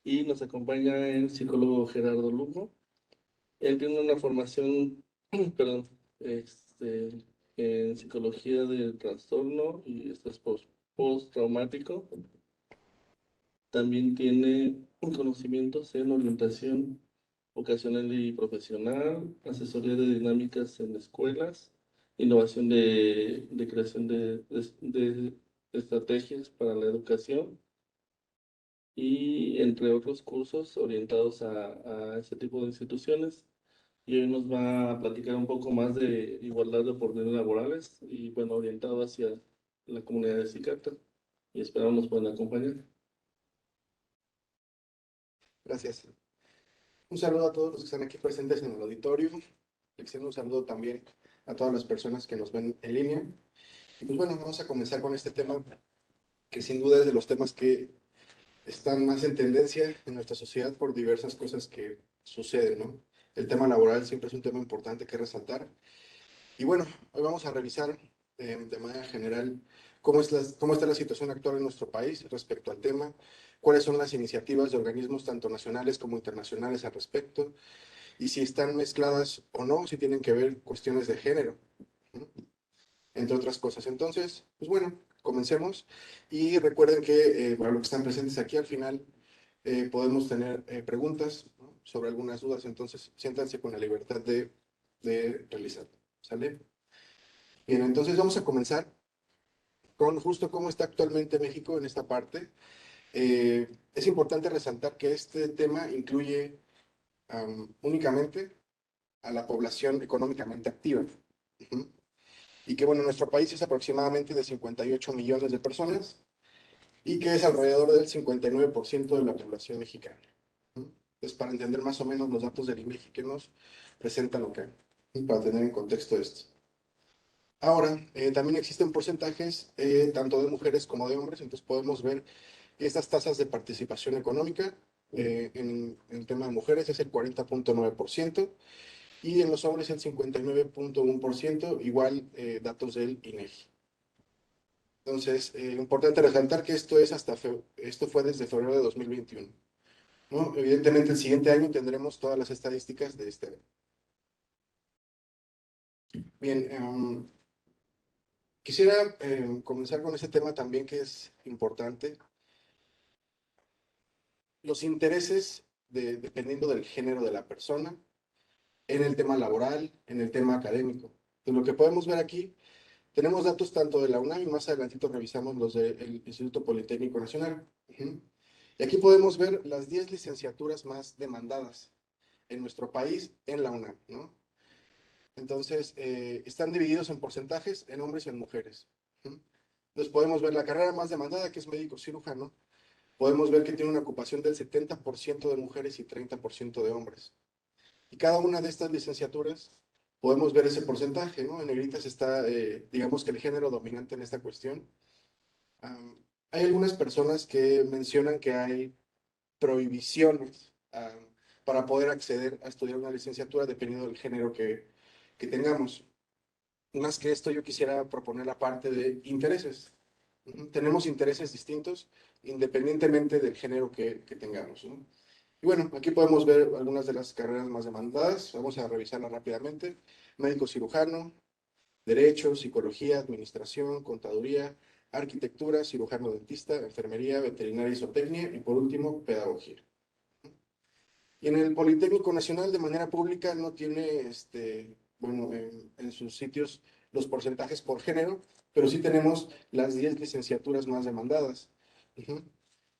y nos acompaña el psicólogo Gerardo Lugo. Él tiene una formación, perdón, en psicología del trastorno y estrés postraumático. También tiene conocimientos en orientación vocacional y profesional, asesoría de dinámicas en escuelas, innovación de creación de estrategias para la educación y entre otros cursos orientados a ese tipo de instituciones. Y hoy nos va a platicar un poco más de igualdad de oportunidades laborales y, bueno, orientado hacia la comunidad de psiquiatras. Y esperamos nos puedan acompañar. Gracias. Un saludo a todos los que están aquí presentes en el auditorio. Extiendo un saludo también a todas las personas que nos ven en línea. Y pues bueno, vamos a comenzar con este tema que sin duda es de los temas que están más en tendencia en nuestra sociedad por diversas cosas que suceden, ¿no? El tema laboral siempre es un tema importante que resaltar. Y bueno, hoy vamos a revisar de manera general cómo está la situación actual en nuestro país respecto al tema, cuáles son las iniciativas de organismos tanto nacionales como internacionales al respecto, y si están mezcladas o no, si tienen que ver cuestiones de género, ¿no? Entre otras cosas. Entonces, pues bueno, comencemos. Y recuerden que para los que están presentes aquí al final podemos tener preguntas, ¿no?, sobre algunas dudas, entonces siéntanse con la libertad de realizar. ¿Sale? Bien, entonces vamos a comenzar con justo cómo está actualmente México en esta parte. Es importante resaltar que este tema incluye únicamente a la población económicamente activa. Ujú. Y que bueno, nuestro país es aproximadamente de 58 millones de personas y que es alrededor del 59% de la población mexicana. Ujú. Entonces, para entender más o menos los datos del INEGI que nos presentan acá, y para tener en contexto esto. Ahora, también existen porcentajes tanto de mujeres como de hombres, entonces podemos ver que estas tasas de participación económica en el tema de mujeres es el 40.9% y en los hombres el 59.1%, igual datos del INEGI. Entonces, importante resaltar que esto fue desde febrero de 2021, ¿no? Evidentemente, el siguiente año tendremos todas las estadísticas de este año. Bien, quisiera comenzar con este tema también que es importante. Los intereses, dependiendo del género de la persona, en el tema laboral, en el tema académico. De lo que podemos ver aquí, tenemos datos tanto de la UNAM y más adelantito revisamos los del Instituto Politécnico Nacional. Ujú. Y aquí podemos ver las 10 licenciaturas más demandadas en nuestro país en la UNAM, ¿no? Entonces, están divididos en porcentajes en hombres y en mujeres. Ujú. Entonces podemos ver la carrera más demandada, que es médico cirujano. Podemos ver que tiene una ocupación del 70% de mujeres y 30% de hombres. Y cada una de estas licenciaturas podemos ver ese porcentaje, ¿no? En negritas está, digamos que el género dominante en esta cuestión. Um, Hay algunas personas que mencionan que hay prohibiciones para poder acceder a estudiar una licenciatura dependiendo del género que tengamos. Más que esto, yo quisiera proponer la parte de intereses. Tenemos intereses distintos independientemente del género que tengamos, ¿no? Y bueno, aquí podemos ver algunas de las carreras más demandadas. Vamos a revisarlas rápidamente. Médico cirujano, Derecho, Psicología, Administración, Contaduría, Arquitectura, Cirujano dentista, Enfermería, Veterinaria y Zootecnia y por último, Pedagogía. Y en el Politécnico Nacional de manera pública no tiene, bueno, en sus sitios los porcentajes por género, pero sí tenemos las 10 licenciaturas más demandadas. Ujú.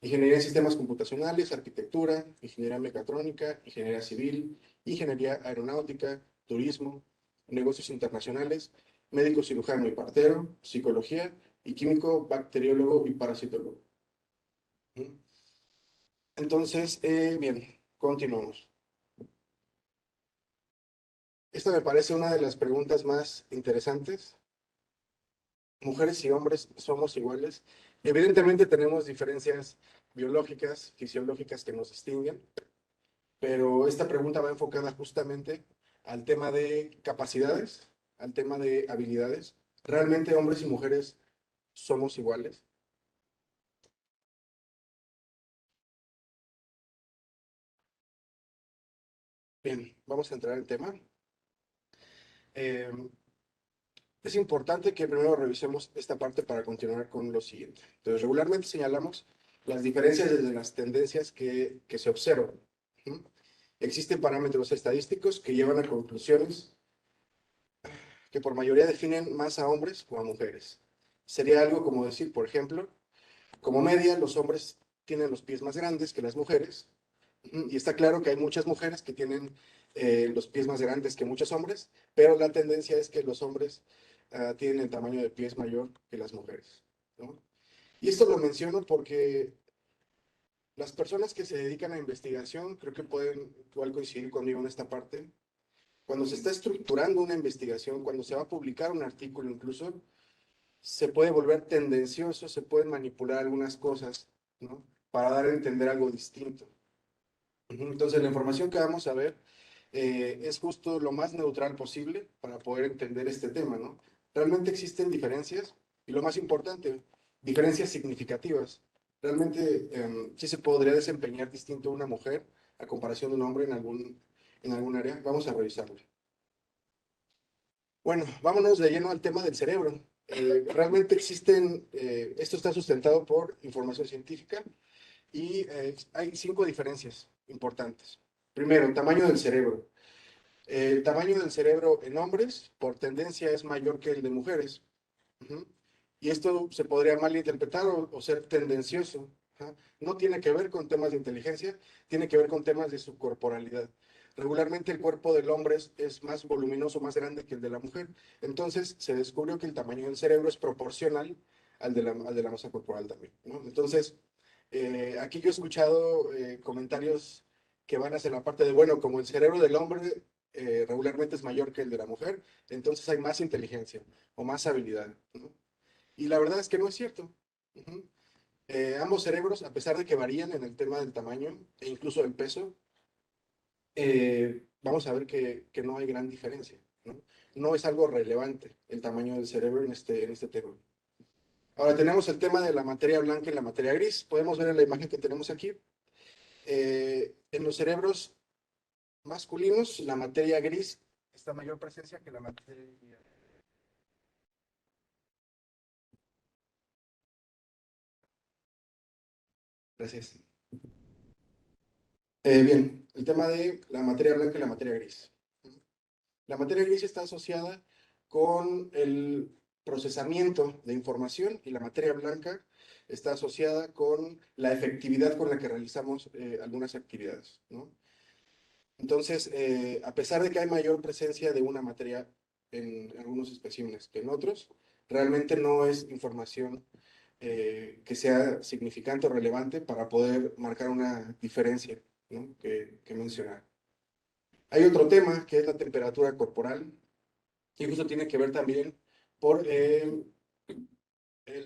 Ingeniería en Sistemas Computacionales, Arquitectura, Ingeniería Mecatrónica, Ingeniería Civil, Ingeniería Aeronáutica, Turismo, Negocios Internacionales, Médico Cirujano y Partero, Psicología y Químico, Bacteriólogo y Parasitólogo. Ujú. Entonces, bien, continuamos. Esta me parece una de las preguntas más interesantes. ¿Mujeres y hombres somos iguales? Evidentemente tenemos diferencias biológicas, fisiológicas que nos distinguen, pero esta pregunta va enfocada justamente al tema de capacidades, al tema de habilidades. ¿Realmente hombres y mujeres somos iguales? Bien, vamos a entrar en tema. Eh, es importante que primero revisemos esta parte para continuar con lo siguiente. Entonces, regularmente señalamos las diferencias desde las tendencias que se observan. ¿Mm? Existen parámetros estadísticos que llevan a conclusiones que por mayoría definen más a hombres o a mujeres. Sería algo como decir, por ejemplo, como media, los hombres tienen los pies más grandes que las mujeres, y está claro que hay muchas mujeres que tienen los pies más grandes que muchos hombres, pero la tendencia es que los hombres tienen el tamaño de pies mayor que las mujeres, ¿no? Y esto lo menciono porque las personas que se dedican a investigación creo que pueden igual coincidir conmigo en esta parte. Cuando se está estructurando una investigación, cuando se va a publicar un artículo incluso, se puede volver tendencioso, se pueden manipular algunas cosas, ¿no? Para dar a entender algo distinto. Entonces, la información que vamos a ver es justo lo más neutral posible para poder entender este tema, ¿no? Realmente existen diferencias y lo más importante, diferencias significativas. Realmente sí se podría desempeñar distinto una mujer a comparación de un hombre en algún área. Vamos a revisarlo. Bueno, vámonos de lleno al tema del cerebro. Realmente existen, esto está sustentado por información científica y hay 5 diferencias importantes. Primero, el tamaño del cerebro. El tamaño del cerebro en hombres, por tendencia, es mayor que el de mujeres. Ujú. Y esto se podría malinterpretar o ser tendencioso. Ajá. No tiene que ver con temas de inteligencia, tiene que ver con temas de su corporalidad. Regularmente el cuerpo del hombre es más voluminoso, más grande que el de la mujer. Entonces se descubrió que el tamaño del cerebro es proporcional al de la masa corporal también, ¿no? Entonces, aquí yo he escuchado comentarios que van hacia la parte de, bueno, como el cerebro del hombre regularmente es mayor que el de la mujer, entonces hay más inteligencia o más habilidad, ¿no? Y la verdad es que no es cierto. Ujú. Ambos cerebros, a pesar de que varían en el tema del tamaño e incluso del peso, vamos a ver que no hay gran diferencia, ¿no? No es algo relevante el tamaño del cerebro en este tema. Ahora tenemos el tema de la materia blanca y la materia gris. Podemos ver en la imagen que tenemos aquí. En los cerebros masculinos, la materia gris está mayor presencia que la materia. Gracias. Bien, el tema de la materia blanca y la materia gris. La materia gris está asociada con el procesamiento de información y la materia blanca está asociada con la efectividad con la que realizamos algunas actividades, ¿no? Entonces, a pesar de que hay mayor presencia de una materia en algunos especímenes que en otros, realmente no es información que sea significante o relevante para poder marcar una diferencia, ¿no? que mencionar. Hay otro tema que es la temperatura corporal y justo tiene que ver también por el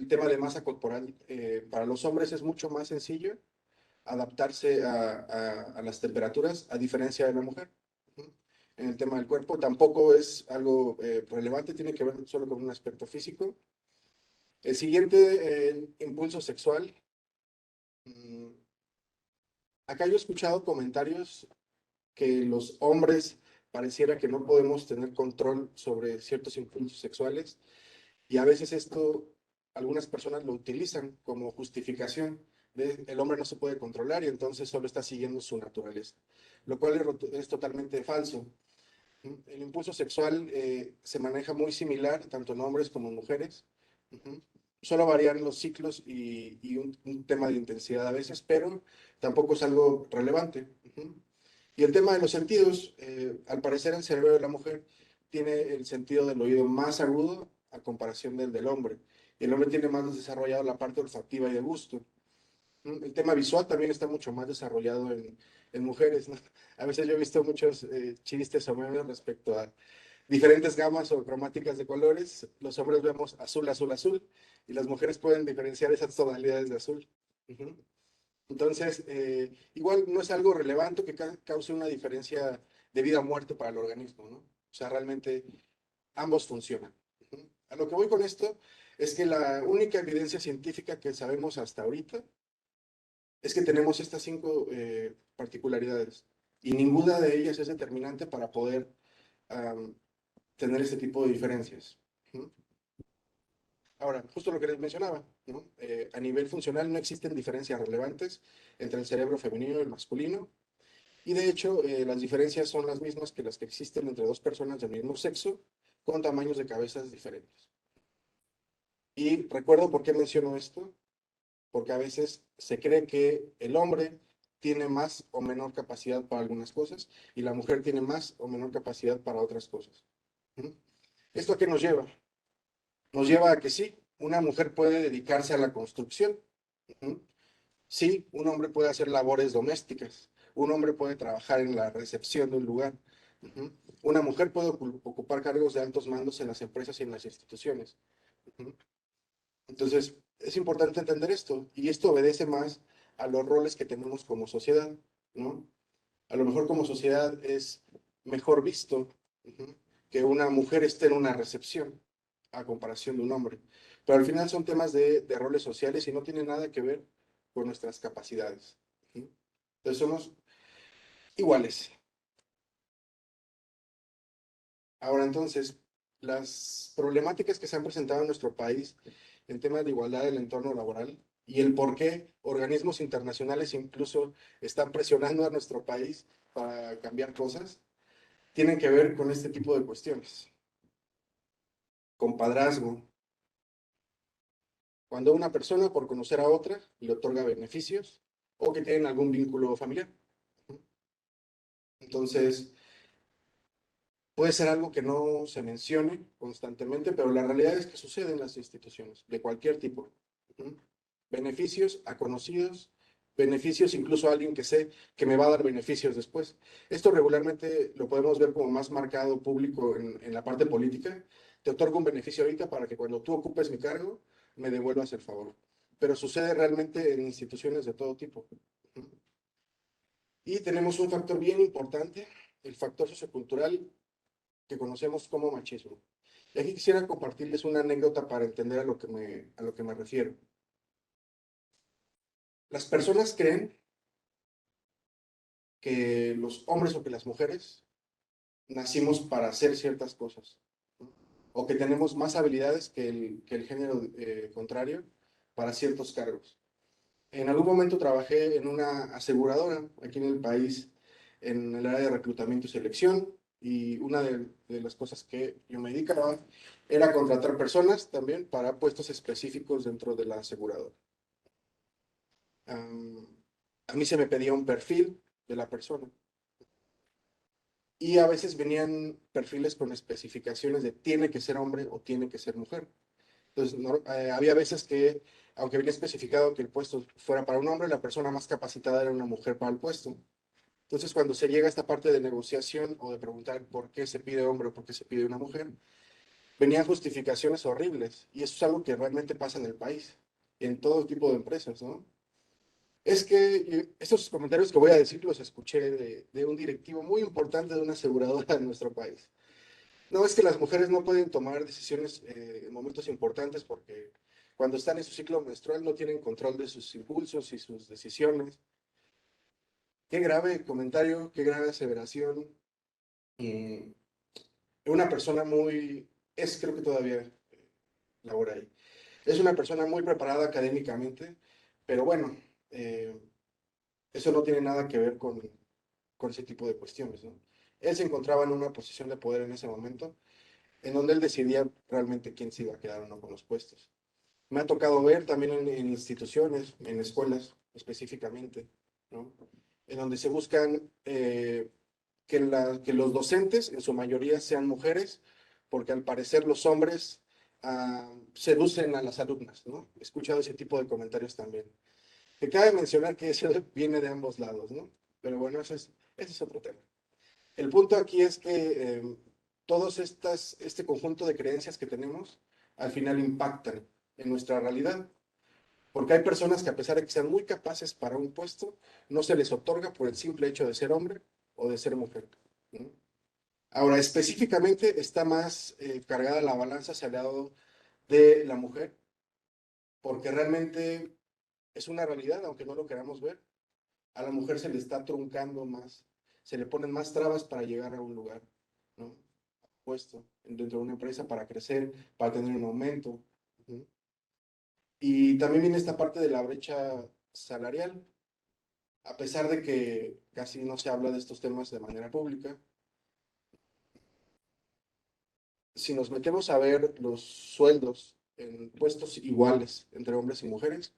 tema de masa corporal. Para los hombres es mucho más sencillo adaptarse a las temperaturas a diferencia de la mujer. Ujú. En el tema del cuerpo tampoco es algo relevante, tiene que ver solo con un aspecto físico. El siguiente, el impulso sexual. Mm, Acá yo he escuchado comentarios que los hombres pareciera que no podemos tener control sobre ciertos impulsos sexuales y a veces esto algunas personas lo utilizan como justificación de el hombre no se puede controlar y entonces solo está siguiendo su naturaleza, lo cual es totalmente falso. El impulso sexual se maneja muy similar tanto en hombres como en mujeres. Ujú. Solo varían los ciclos y un tema de intensidad a veces, pero tampoco es algo relevante. Ujú. Y el tema de los sentidos, al parecer el cerebro de la mujer tiene el sentido del oído más agudo a comparación del hombre. Y el hombre tiene más desarrollado la parte olfativa y de gusto. El tema visual también está mucho más desarrollado en mujeres, ¿no? A veces yo he visto muchos chistes o memes respecto a diferentes gamas o cromáticas de colores. Los hombres vemos azul, azul, azul, y las mujeres pueden diferenciar esas tonalidades de azul. Ujú. Entonces, igual no es algo relevante que cause una diferencia de vida o muerte para el organismo, ¿no? O sea, realmente ambos funcionan. Ujú. A lo que voy con esto es que la única evidencia científica que sabemos hasta ahorita es que tenemos estas 5 particularidades. y ninguna de ellas es determinante para poder tener este tipo de diferencias. Ahora, justo lo que les mencionaba, ¿no? A nivel funcional no existen diferencias relevantes entre el cerebro femenino y el masculino, y de hecho las diferencias son las mismas que las que existen entre dos personas del mismo sexo con tamaños de cabezas diferentes. Y recuerdo por qué menciono esto, porque a veces se cree que el hombre tiene más o menor capacidad para algunas cosas y la mujer tiene más o menor capacidad para otras cosas. ¿Esto a qué nos lleva? Nos lleva a que sí, una mujer puede dedicarse a la construcción. Sí, un hombre puede hacer labores domésticas. Un hombre puede trabajar en la recepción de un lugar. Una mujer puede ocupar cargos de altos mandos en las empresas y en las instituciones. Entonces, es importante entender esto, y esto obedece más a los roles que tenemos como sociedad, ¿no? A lo mejor como sociedad es mejor visto que una mujer esté en una recepción a comparación de un hombre. Pero al final son temas de roles sociales y no tienen nada que ver con nuestras capacidades. Entonces somos iguales. Ahora entonces, las problemáticas que se han presentado en nuestro país en temas de igualdad del entorno laboral y el por qué organismos internacionales incluso están presionando a nuestro país para cambiar cosas, tienen que ver con este tipo de cuestiones. Compadrazgo. Cuando una persona, por conocer a otra, le otorga beneficios o que tienen algún vínculo familiar. Entonces, puede ser algo que no se mencione constantemente, pero la realidad es que sucede en las instituciones, de cualquier tipo. Beneficios a conocidos, beneficios incluso a alguien que sé que me va a dar beneficios después. Esto regularmente lo podemos ver como más marcado público en la parte política. Te otorgo un beneficio ahorita para que cuando tú ocupes mi cargo, me devuelvas el favor. Pero sucede realmente en instituciones de todo tipo. Y tenemos un factor bien importante, el factor sociocultural que conocemos como machismo. Y aquí quisiera compartirles una anécdota para entender a lo que me refiero. Las personas creen que los hombres o que las mujeres nacimos para hacer ciertas cosas, ¿no? O que tenemos más habilidades que el género contrario para ciertos cargos. En algún momento trabajé en una aseguradora aquí en el país, en el área de reclutamiento y selección, y una de las cosas que yo me dedicaba era contratar personas también para puestos específicos dentro de la aseguradora. A mí se me pedía un perfil de la persona y a veces venían perfiles con especificaciones de tiene que ser hombre o tiene que ser mujer. Entonces, había veces que, aunque venía especificado que el puesto fuera para un hombre, la persona más capacitada era una mujer para el puesto. Entonces, cuando se llega a esta parte de negociación o de preguntar por qué se pide hombre o por qué se pide una mujer, venían justificaciones horribles. Y eso es algo que realmente pasa en el país, en todo tipo de empresas, ¿no? Es que estos comentarios que voy a decir los escuché de un directivo muy importante de una aseguradora en nuestro país. No, es que las mujeres no pueden tomar decisiones en momentos importantes porque cuando están en su ciclo menstrual no tienen control de sus impulsos y sus decisiones. Qué grave comentario, qué grave aseveración. Y una persona muy, es creo que todavía labora ahí. Es una persona muy preparada académicamente, pero bueno, eh, eso no tiene nada que ver con ese tipo de cuestiones, ¿no? Él se encontraba en una posición de poder en ese momento, en donde él decidía realmente quién se iba a quedar o no con los puestos. Me ha tocado ver también en instituciones, en escuelas específicamente, ¿no? En donde se buscan que los docentes en su mayoría sean mujeres, porque al parecer los hombres seducen a las alumnas, ¿no? He escuchado ese tipo de comentarios también. Que cabe mencionar que eso viene de ambos lados, ¿no? Pero bueno, ese es otro tema. El punto aquí es que todos este conjunto de creencias que tenemos al final impactan en nuestra realidad, porque hay personas que a pesar de que sean muy capaces para un puesto, no se les otorga por el simple hecho de ser hombre o de ser mujer, ¿no? Ahora, específicamente está más cargada la balanza hacia el lado de la mujer, porque realmente es una realidad, aunque no lo queramos ver, a la mujer se le está truncando más se le ponen más trabas para llegar a un lugar, ¿no? Puesto dentro de una empresa para crecer, para tener un aumento. Ujú. Y también viene esta parte de la brecha salarial, a pesar de que casi no se habla de estos temas de manera pública. Si nos metemos a ver los sueldos en puestos iguales entre hombres y mujeres,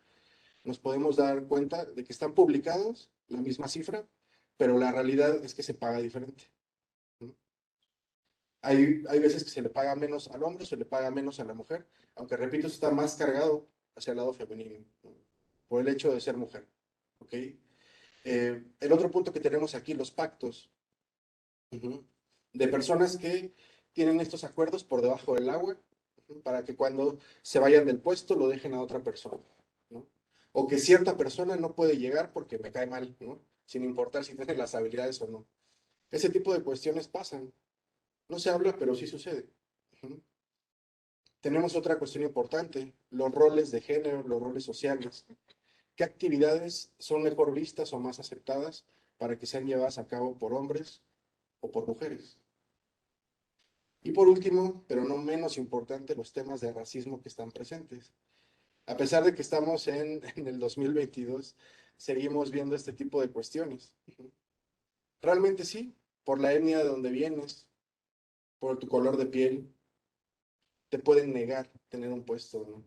nos podemos dar cuenta de que están publicados la misma cifra, pero la realidad es que se paga diferente. ¿No? Hay veces que se le paga menos al hombre, se le paga menos a la mujer, aunque repito, está más cargado hacia el lado femenino, ¿no? Por el hecho de ser mujer. ¿Ok? El otro punto que tenemos aquí, los pactos, uh-huh, de personas que tienen estos acuerdos por debajo del agua, uh-huh, para que cuando se vayan del puesto lo dejen a otra persona, ¿no? O que cierta persona no puede llegar porque me cae mal, ¿no? Sin importar si tiene las habilidades o no. Ese tipo de cuestiones pasan. No se habla, pero sí sucede. Uh-huh. Tenemos otra cuestión importante, los roles de género, los roles sociales. ¿Qué actividades son mejor vistas o más aceptadas para que sean llevadas a cabo por hombres o por mujeres? Y por último, pero no menos importante, los temas de racismo que están presentes. A pesar de que estamos en el 2022, seguimos viendo este tipo de cuestiones. Realmente sí, por la etnia de donde vienes, por tu color de piel, te pueden negar tener un puesto, ¿no?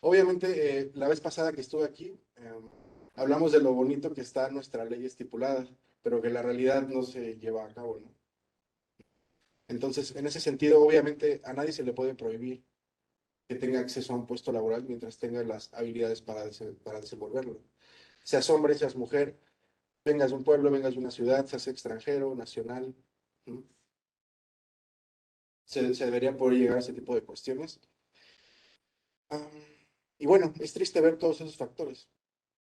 Obviamente, la vez pasada que estuve aquí, hablamos de lo bonito que está nuestra ley estipulada, pero que la realidad no se lleva a cabo, ¿no? Entonces, en ese sentido, obviamente, a nadie se le puede prohibir que tenga acceso a un puesto laboral mientras tenga las habilidades para desenvolverlo. Seas hombre, seas mujer, vengas de un pueblo, vengas de una ciudad, seas extranjero, nacional, ¿no? Se debería poder llegar a ese tipo de cuestiones. Um, y bueno, es triste ver todos esos factores,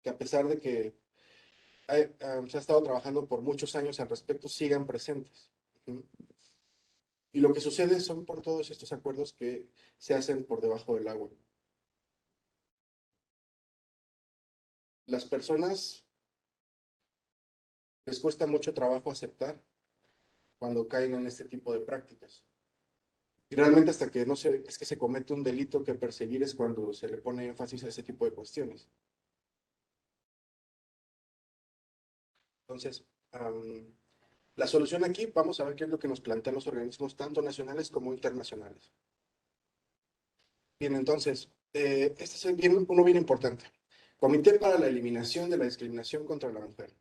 que a pesar de que se ha estado trabajando por muchos años al respecto, sigan presentes. ¿No? Y lo que sucede son por todos estos acuerdos que se hacen por debajo del agua. Las personas les cuesta mucho trabajo aceptar cuando caen en este tipo de prácticas. Y realmente hasta que no se, es que se comete un delito que perseguir es cuando se le pone énfasis a ese tipo de cuestiones. Entonces, la solución aquí, vamos a ver qué es lo que nos plantean los organismos, tanto nacionales como internacionales. Bien, entonces, este es uno bien importante. Comité para la Eliminación de la Discriminación contra la Mujer.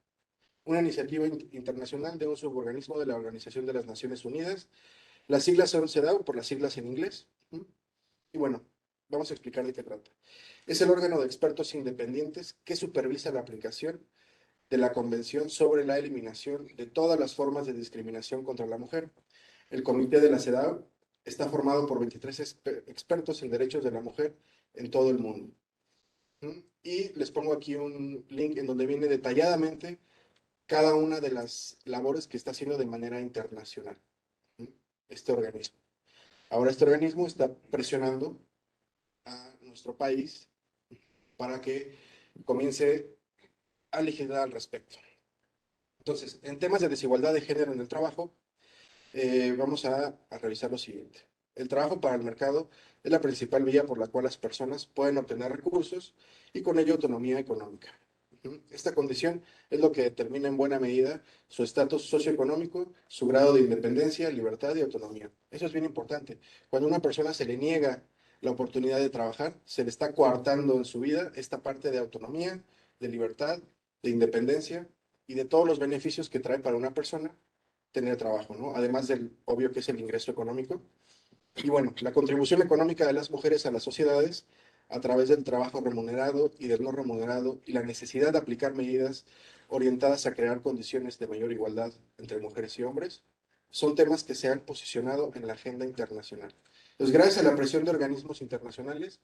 Una iniciativa internacional de un suborganismo de la Organización de las Naciones Unidas. Las siglas son CEDAW, por las siglas en inglés. Y bueno, vamos a explicar de qué trata. Es el órgano de expertos independientes que supervisa la aplicación de la Convención sobre la Eliminación de todas las formas de discriminación contra la mujer. El comité de la CEDAW está formado por 23 expertos en derechos de la mujer en todo el mundo. Y les pongo aquí un link en donde viene detalladamente cada una de las labores que está haciendo de manera internacional este organismo. Ahora este organismo está presionando a nuestro país para que comience a legislar al respecto. Entonces, en temas de desigualdad de género en el trabajo, vamos a revisar lo siguiente. El trabajo para el mercado es la principal vía por la cual las personas pueden obtener recursos y con ello autonomía económica. Esta condición es lo que determina en buena medida su estatus socioeconómico, su grado de independencia, libertad y autonomía. Eso es bien importante. Cuando a una persona se le niega la oportunidad de trabajar, se le está coartando en su vida esta parte de autonomía, de libertad, de independencia y de todos los beneficios que trae para una persona tener trabajo, ¿no? Además del obvio que es el ingreso económico. Y bueno, la contribución económica de las mujeres a las sociedades a través del trabajo remunerado y del no remunerado y la necesidad de aplicar medidas orientadas a crear condiciones de mayor igualdad entre mujeres y hombres son temas que se han posicionado en la agenda internacional. Entonces, gracias a la presión de organismos internacionales,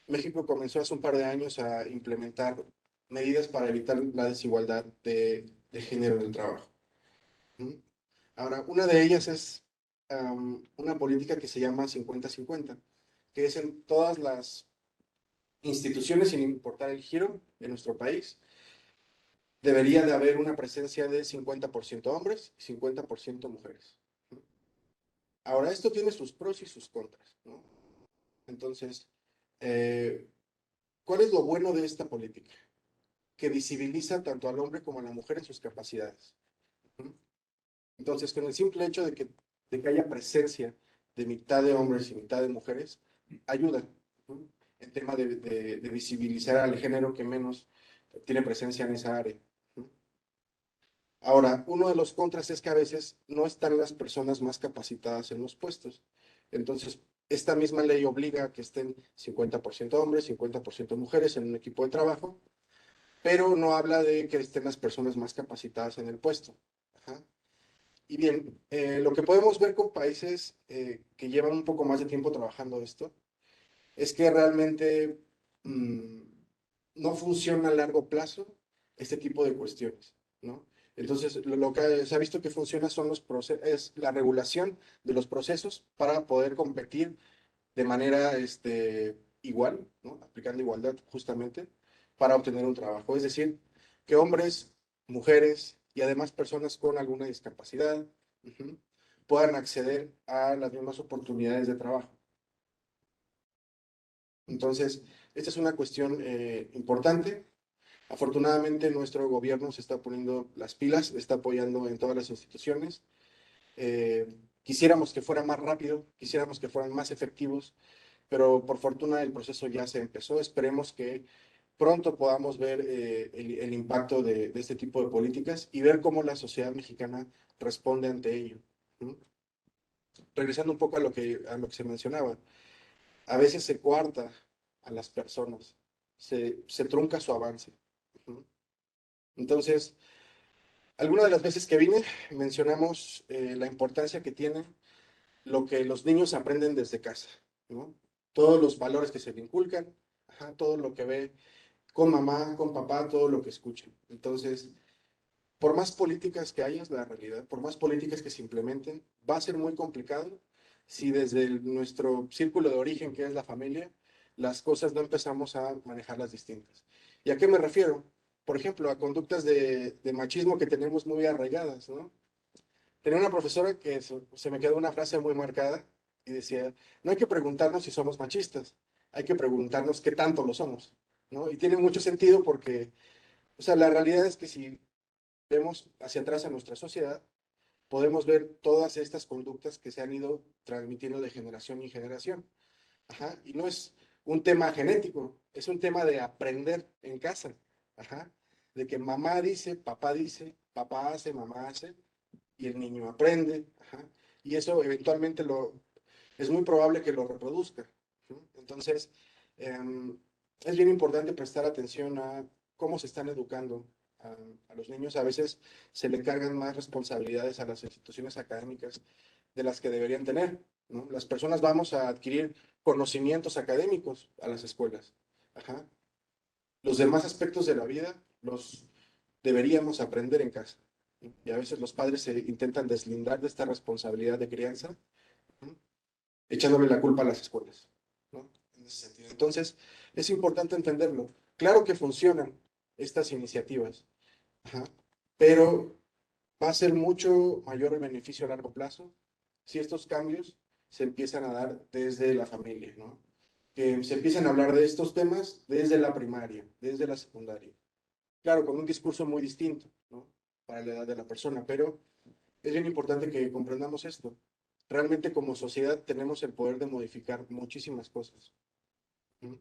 México comenzó hace un par de años a implementar medidas para evitar la desigualdad de género en el trabajo. ¿Mm? Ahora, una de ellas es una política que se llama 50-50, que es en todas las instituciones, sin importar el giro de nuestro país, debería de haber una presencia de 50% hombres y 50% mujeres. Ahora, esto tiene sus pros y sus contras, ¿no? Entonces, eh, ¿cuál es lo bueno de esta política? Que visibiliza tanto al hombre como a la mujer en sus capacidades. Entonces, con el simple hecho de que haya presencia de mitad de hombres y mitad de mujeres, ayuda, ¿no? El tema de visibilizar al género que menos tiene presencia en esa área. Ahora, uno de los contras es que a veces no están las personas más capacitadas en los puestos. Entonces, esta misma ley obliga a que estén 50% hombres, 50% mujeres en un equipo de trabajo, pero no habla de que estén las personas más capacitadas en el puesto. Ajá. Y bien, lo que podemos ver con países que llevan un poco más de tiempo trabajando esto, es que realmente mmm, no funciona a largo plazo este tipo de cuestiones, ¿no? Entonces, lo que se ha visto que funciona son es la regulación de los procesos para poder competir de manera igual, ¿no? Aplicando igualdad justamente para obtener un trabajo. Es decir, que hombres, mujeres y además personas con alguna discapacidad puedan acceder a las mismas oportunidades de trabajo. Entonces, esta es una cuestión importante. Afortunadamente, nuestro gobierno se está poniendo las pilas, está apoyando en todas las instituciones. Quisiéramos que fuera más rápido, quisiéramos que fueran más efectivos, pero por fortuna el proceso ya se empezó. Esperemos que pronto podamos ver el impacto de este tipo de políticas y ver cómo la sociedad mexicana responde ante ello. ¿Mm? Regresando un poco a lo que se mencionaba, a veces se coarta a las personas, se trunca su avance. ¿Mm? Entonces, algunas de las veces que vine mencionamos la importancia que tiene lo que los niños aprenden desde casa, ¿no? Todos los valores que se le inculcan, ajá, todo lo que ve con mamá, con papá, todo lo que escuchan. Entonces, por más políticas que haya, es la realidad, por más políticas que se implementen, va a ser muy complicado si desde nuestro círculo de origen, que es la familia, las cosas no empezamos a manejarlas distintas. ¿Y a qué me refiero? Por ejemplo, a conductas de machismo que tenemos muy arraigadas, ¿no? Tenía una profesora que se me quedó una frase muy marcada y decía, no hay que preguntarnos si somos machistas, hay que preguntarnos qué tanto lo somos, ¿no? Y tiene mucho sentido porque, o sea, la realidad es que si vemos hacia atrás en nuestra sociedad, podemos ver todas estas conductas que se han ido transmitiendo de generación en generación. Ajá. Y no es un tema genético, es un tema de aprender en casa. Ajá. De que mamá dice, papá hace, mamá hace, y el niño aprende. Ajá. Y eso eventualmente es muy probable que lo reproduzca. ¿Sí? Entonces, es bien importante prestar atención a cómo se están educando a los niños. A veces se le cargan más responsabilidades a las instituciones académicas de las que deberían tener, ¿no? Las personas vamos a adquirir conocimientos académicos a las escuelas. Ajá. Los demás aspectos de la vida los deberíamos aprender en casa. ¿No? Y a veces los padres se intentan deslindar de esta responsabilidad de crianza, ¿no? Echándole la culpa a las escuelas, ¿no? En ese sentido. Entonces, es importante entenderlo. Claro que funcionan estas iniciativas, ajá, pero va a ser mucho mayor el beneficio a largo plazo si estos cambios se empiezan a dar desde la familia, ¿no? Que se empiecen a hablar de estos temas desde la primaria, desde la secundaria. Claro, con un discurso muy distinto, ¿no? Para la edad de la persona, pero es bien importante que comprendamos esto. Realmente como sociedad tenemos el poder de modificar muchísimas cosas. ¿No?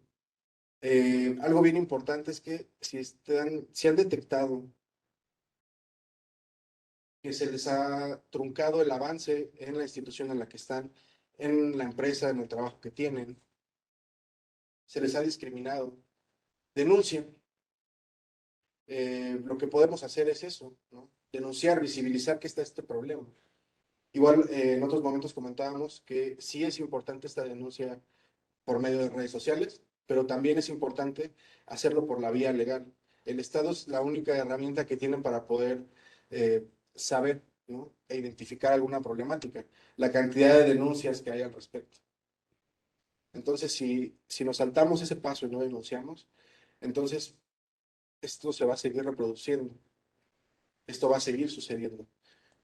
Algo bien importante es que si han detectado que se les ha truncado el avance en la institución en la que están, en la empresa, en el trabajo que tienen, se les ha discriminado, denuncien. Lo que podemos hacer es eso, ¿no? Denunciar, visibilizar que está este problema. Igual en otros momentos comentábamos que sí es importante esta denuncia por medio de redes sociales, pero también es importante hacerlo por la vía legal. El Estado es la única herramienta que tiene para poder saber, ¿no? E identificar alguna problemática, la cantidad de denuncias que hay al respecto. Entonces, si nos saltamos ese paso y no denunciamos, entonces esto se va a seguir reproduciendo. esto va a seguir sucediendo.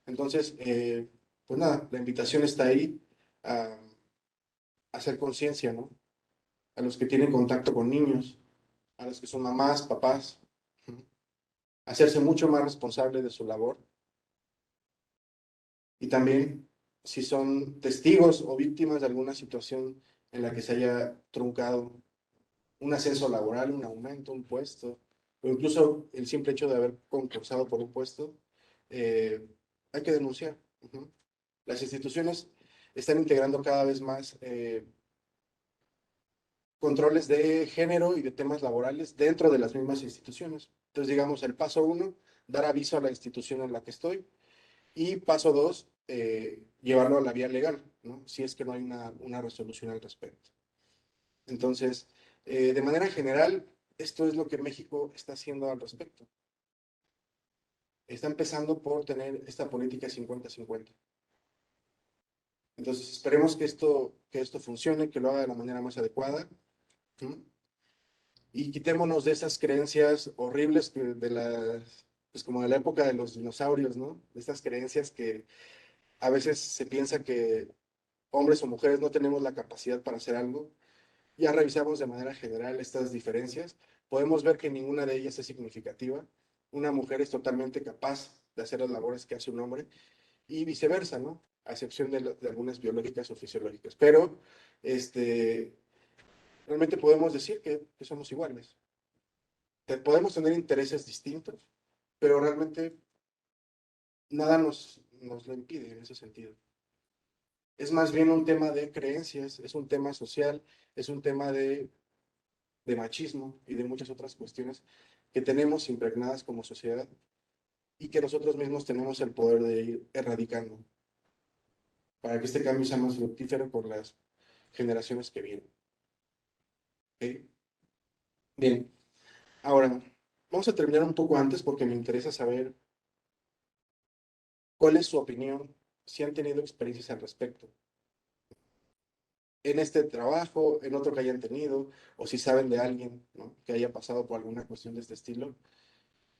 Entonces, pues nada, la invitación está ahí a hacer conciencia, ¿no? A los que tienen contacto con niños, a los que son mamás, papás, hacerse mucho más responsable de su labor. Y también, si son testigos o víctimas de alguna situación en la que se haya truncado un ascenso laboral, un aumento, un puesto, o incluso el simple hecho de haber concursado por un puesto, hay que denunciar. Las instituciones están integrando cada vez más controles de género y de temas laborales dentro de las mismas instituciones. Entonces, digamos, el paso uno, dar aviso a la institución en la que estoy, y paso dos, llevarlo a la vía legal, ¿no? Si es que no hay una resolución al respecto. Entonces, de manera general, esto es lo que México está haciendo al respecto. Está empezando por tener esta política 50-50. Entonces, esperemos que esto funcione, que lo haga de la manera más adecuada. ¿Sí? Y quitémonos de esas creencias horribles de las, pues como de la época de los dinosaurios, ¿no? De estas creencias que a veces se piensa que hombres o mujeres no tenemos la capacidad para hacer algo. Ya revisamos de manera general estas diferencias. Podemos ver que ninguna de ellas es significativa. Una mujer es totalmente capaz de hacer las labores que hace un hombre y viceversa, ¿no? A excepción de algunas biológicas o fisiológicas. Pero realmente podemos decir que somos iguales. Podemos tener intereses distintos, pero realmente nada nos lo impide en ese sentido. Es más bien un tema de creencias, es un tema social, es un tema de machismo y de muchas otras cuestiones que tenemos impregnadas como sociedad y que nosotros mismos tenemos el poder de ir erradicando para que este cambio sea más fructífero por las generaciones que vienen. ¿Ok? Bien, ahora vamos a terminar un poco antes porque me interesa saber cuál es su opinión, si han tenido experiencias al respecto. En este trabajo, en otro que hayan tenido, o si saben de alguien, ¿no?, que haya pasado por alguna cuestión de este estilo,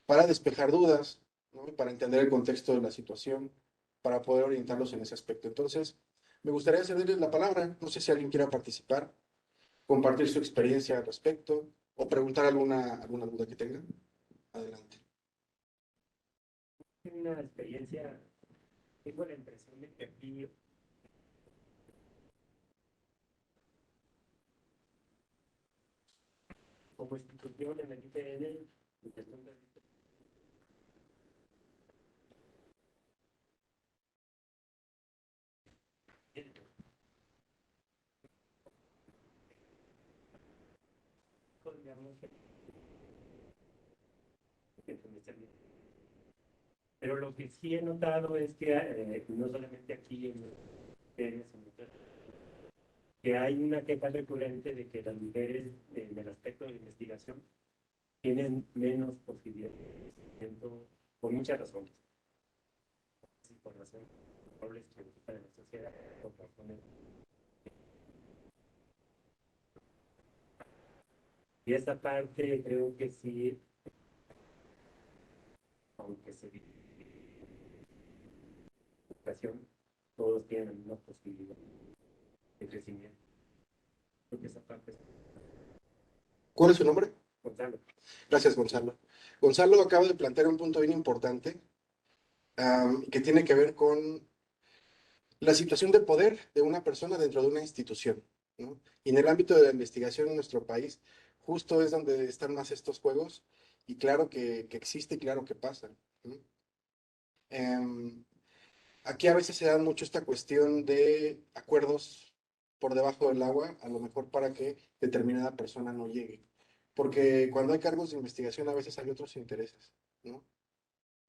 para despejar dudas, ¿no?, y para entender el contexto de la situación, para poder orientarlos en ese aspecto. Entonces, me gustaría cederles la palabra. No sé si alguien quiera participar, compartir su experiencia al respecto o preguntar alguna duda que tengan. Adelante. Una experiencia, tengo la impresión de que aquí como institución en el IPN, pero lo que sí he notado es que no solamente aquí en IPN, que hay una queja recurrente de que las mujeres en el aspecto de investigación tienen menos posibilidades de crecimiento por muchas razones. Por razones de la sociedad, por razones. Y esa parte creo que sí, aunque se educación, todos tienen una posibilidad de crecimiento. Creo que esa parte es ¿Cuál es su nombre? Gonzalo. Gracias, Gonzalo. Gonzalo acaba de plantear un punto bien importante, que tiene que ver con la situación de poder de una persona dentro de una institución, ¿no? Y en el ámbito de la investigación en nuestro país, justo es donde están más estos juegos, y claro que existe y claro que pasa, ¿no? Aquí a veces se da mucho esta cuestión de acuerdos por debajo del agua, a lo mejor para que determinada persona no llegue. Porque cuando hay cargos de investigación a veces hay otros intereses, ¿no?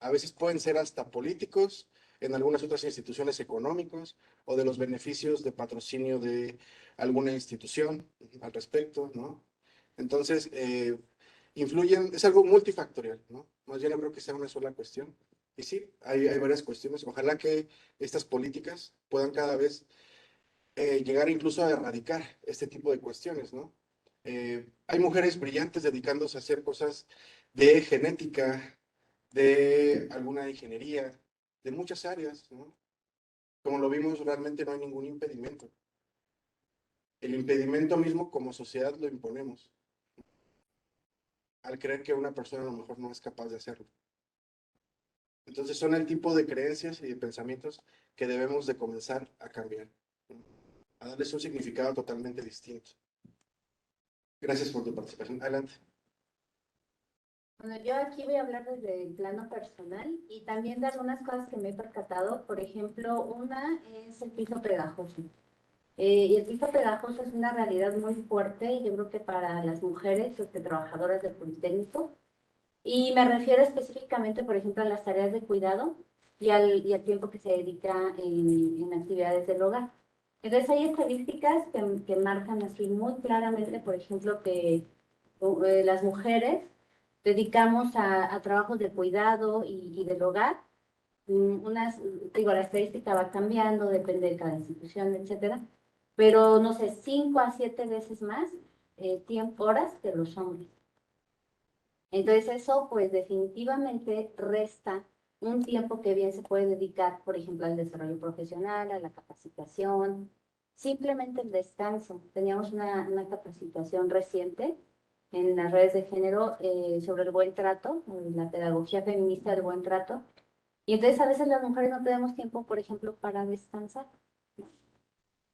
A veces pueden ser hasta políticos, en algunas otras instituciones económicos o de los beneficios de patrocinio de alguna institución al respecto, ¿no? Entonces, influyen, es algo multifactorial, ¿no? Más bien no creo que sea una sola cuestión. Y sí, hay varias cuestiones. Ojalá que estas políticas puedan cada vez llegar incluso a erradicar este tipo de cuestiones, ¿no? Hay mujeres brillantes dedicándose a hacer cosas de genética, de alguna ingeniería, de muchas áreas, ¿no? Como lo vimos, realmente no hay ningún impedimento. El impedimento mismo como sociedad lo imponemos, al creer que una persona a lo mejor no es capaz de hacerlo. Entonces son el tipo de creencias y de pensamientos que debemos de comenzar a cambiar, ¿no? A darles un significado totalmente distinto. Gracias por tu participación. Adelante. Bueno, yo aquí voy a hablar desde el plano personal y también de algunas cosas que me he percatado. Por ejemplo, una es el piso pegajoso. Y el piso pegajoso es una realidad muy fuerte, y yo creo que para las mujeres trabajadoras del Politécnico. Y me refiero específicamente, por ejemplo, a las tareas de cuidado y al tiempo que se dedica en actividades del hogar. Entonces hay estadísticas que marcan así muy claramente, por ejemplo, que las mujeres dedicamos a trabajos de cuidado y del hogar. Digo, la estadística va cambiando, depende de cada institución, etcétera, pero no sé, 5 a 7 veces más horas que los hombres. Entonces eso pues definitivamente resta un tiempo que bien se puede dedicar, por ejemplo, al desarrollo profesional, a la capacitación, simplemente el descanso. Teníamos una capacitación reciente en las redes de género sobre el buen trato, la pedagogía feminista del buen trato, y entonces a veces las mujeres no tenemos tiempo, por ejemplo, para descansar.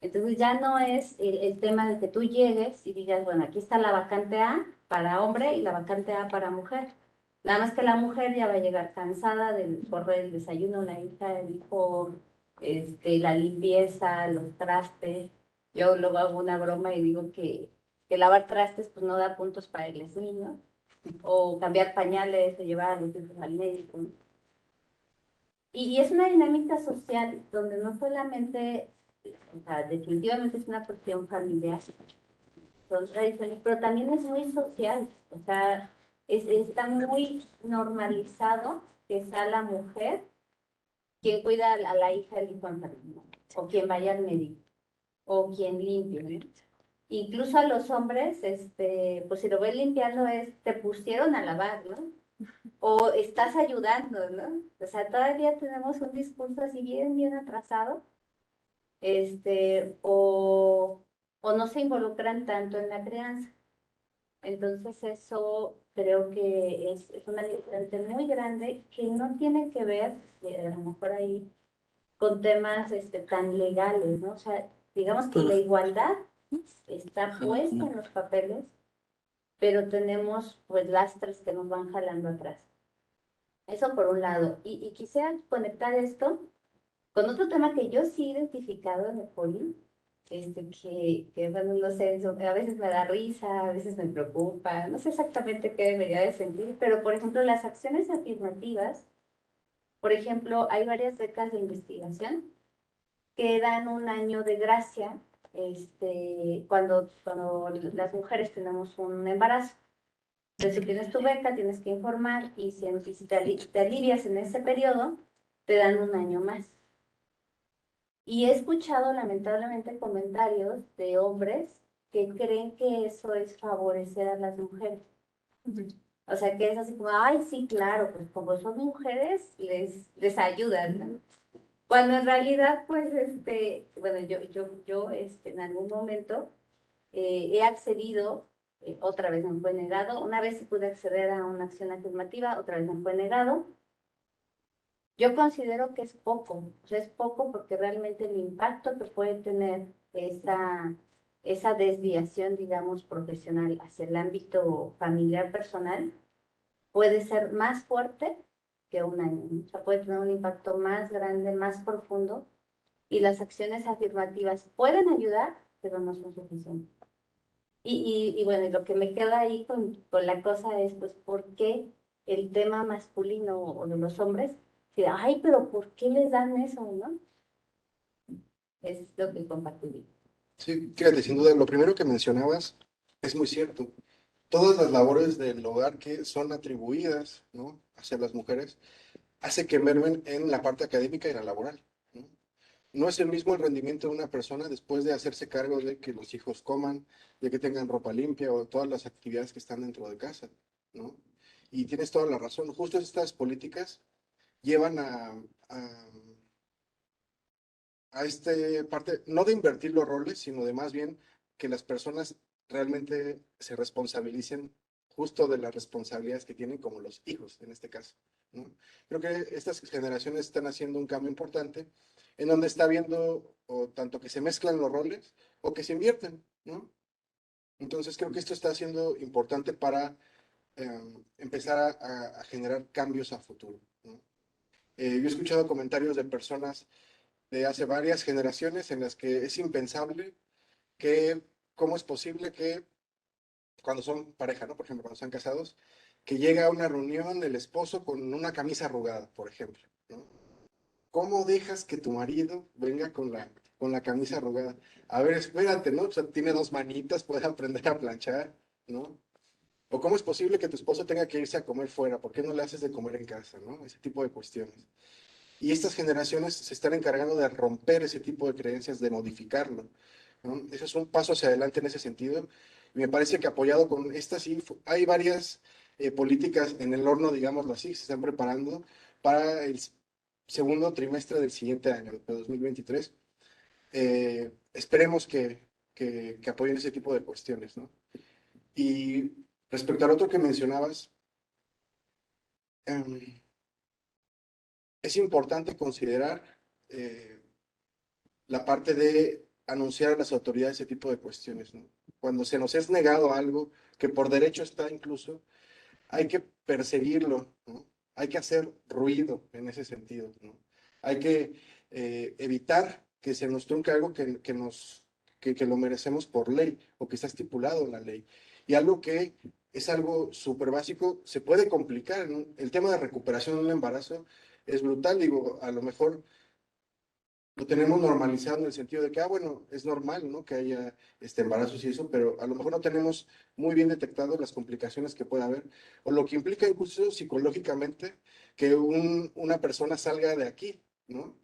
Entonces ya no es el tema de que tú llegues y digas, bueno, aquí está la vacante A para hombre y la vacante A para mujer. Nada más que la mujer ya va a llegar cansada del correr el desayuno, la hija, el hijo, la limpieza, los trastes. Yo luego hago una broma y digo que lavar trastes pues no da puntos para el niño, o cambiar pañales, o llevar a los hijos al médico, ¿no? Y es una dinámica social donde no solamente, o sea, definitivamente es una cuestión familiar, son tradiciones, pero también es muy social. O sea, está muy normalizado que sea la mujer quien cuida a la hija del hijo enfermo, o quien vaya al médico, o quien limpie, ¿no? Incluso a los hombres, pues si lo ves limpiando es, te pusieron a lavar, ¿no? O estás ayudando, ¿no? O sea, todavía tenemos un discurso así bien, bien atrasado, o no se involucran tanto en la crianza. Entonces eso creo que es una limitante muy grande que no tiene que ver, a lo mejor ahí, con temas tan legales, ¿no? O sea, digamos que la igualdad está puesta en los papeles, pero tenemos pues lastres que nos van jalando atrás. Eso por un lado. Y quisiera conectar esto con otro tema que yo sí he identificado en el poli, bueno, no sé, a veces me da risa, a veces me preocupa, no sé exactamente qué debería de sentir, pero por ejemplo, las acciones afirmativas, por ejemplo, hay varias becas de investigación que dan un año de gracia cuando las mujeres tenemos un embarazo. Entonces, si tienes tu beca, tienes que informar, y si te alivias en ese periodo, te dan un año más. Y he escuchado lamentablemente comentarios de hombres que creen que eso es favorecer a las mujeres. O sea, que es así como, ay, sí, claro, pues como son mujeres, les ayudan, ¿no? Cuando en realidad, pues, bueno, yo en algún momento he accedido, otra vez me fue negado, una vez sí pude acceder a una acción afirmativa, otra vez me fue negado. Yo considero que es poco, o sea, es poco porque realmente el impacto que puede tener esa desviación, digamos, profesional hacia el ámbito familiar personal puede ser más fuerte que un año, ¿no? O sea, puede tener un impacto más grande, más profundo, y las acciones afirmativas pueden ayudar, pero no son suficientes. Y bueno, y lo que me queda ahí con la cosa es, pues, ¿por qué el tema masculino o de los hombres? Que, ay, pero ¿por qué les dan eso, no? Es lo que compartiría. Sí, fíjate, sin duda, lo primero que mencionabas es muy cierto. Todas las labores del hogar que son atribuidas, ¿no?, hacia las mujeres, hace que mermen en la parte académica y la laboral, ¿no? No es el mismo el rendimiento de una persona después de hacerse cargo de que los hijos coman, de que tengan ropa limpia o todas las actividades que están dentro de casa, ¿no? y tienes toda la razón, justo estas políticas llevan a este parte, no de invertir los roles, sino de más bien que las personas realmente se responsabilicen justo de las responsabilidades que tienen, como los hijos en este caso, ¿no? Creo que estas generaciones están haciendo un cambio importante en donde está viendo o tanto que se mezclan los roles o que se invierten, ¿no? Entonces creo que esto está siendo importante para empezar a generar cambios a futuro, ¿no? Yo he escuchado comentarios de personas de hace varias generaciones en las que es impensable que, cómo es posible que cuando son pareja, ¿no? Por ejemplo, cuando están casados, que llega a una reunión el esposo con una camisa arrugada, por ejemplo, ¿no? ¿Cómo dejas que tu marido venga con la camisa arrugada? A ver, espérate, ¿no? O sea, tiene dos manitas, puede aprender a planchar, ¿no? ¿O cómo es posible que tu esposo tenga que irse a comer fuera? ¿Por qué no le haces de comer en casa, ¿no? Ese tipo de cuestiones. Y estas generaciones se están encargando de romper ese tipo de creencias, de modificarlo, ¿no? Ese es un paso hacia adelante en ese sentido. Y me parece que apoyado con estas, sí, hay varias políticas en el horno, digámoslo así, que se están preparando para el segundo trimestre del siguiente año, de 2023. Esperemos que apoyen ese tipo de cuestiones, ¿no? Y respecto al otro que mencionabas, eh, es importante considerar la parte de anunciar a las autoridades ese tipo de cuestiones, ¿no? Cuando se nos es negado algo que por derecho está incluso, hay que perseguirlo, ¿no? Hay que hacer ruido en ese sentido, ¿no? Hay que evitar que se nos trunque algo que lo merecemos por ley o que está estipulado en la ley. Y algo que es algo súper básico, se puede complicar, ¿no? El tema de recuperación de un embarazo es brutal, digo, a lo mejor lo tenemos normalizado en el sentido de que, bueno, es normal, ¿no? Que haya embarazos y eso, pero a lo mejor no tenemos muy bien detectado las complicaciones que puede haber, o lo que implica incluso psicológicamente que una persona salga de aquí, ¿no?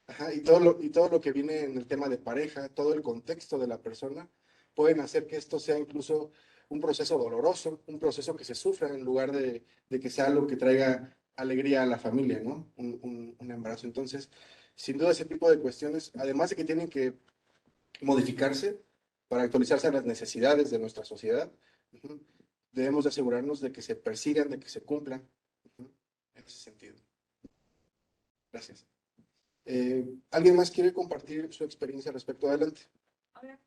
Ajá, y todo lo que viene en el tema de pareja, todo el contexto de la persona, pueden hacer que esto sea incluso un proceso doloroso, un proceso que se sufra en lugar de que sea algo que traiga alegría a la familia, ¿no? Un embarazo. Entonces, sin duda ese tipo de cuestiones, además de que tienen que modificarse para actualizarse a las necesidades de nuestra sociedad, debemos de asegurarnos de que se persigan, de que se cumplan, en ese sentido. Gracias. ¿Alguien más quiere compartir su experiencia respecto? Adelante. Hola,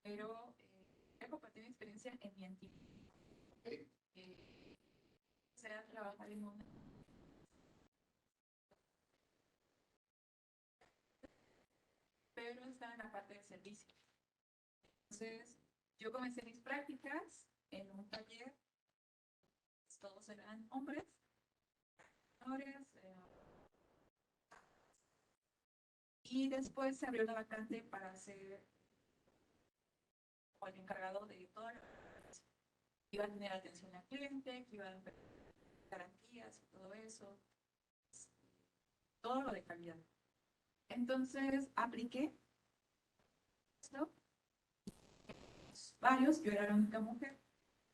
pero he compartido mi experiencia en mi antiguo. Empecé a trabajar en una. Pero estaba en la parte de servicio. Entonces, yo comencé mis prácticas en un taller. Todos eran hombres. Y después se abrió la vacante para ser el encargado de todo. Iba a tener atención al cliente, que iba a dar garantías y todo eso. Todo lo de calidad. Entonces apliqué esto. Varios, yo era la única mujer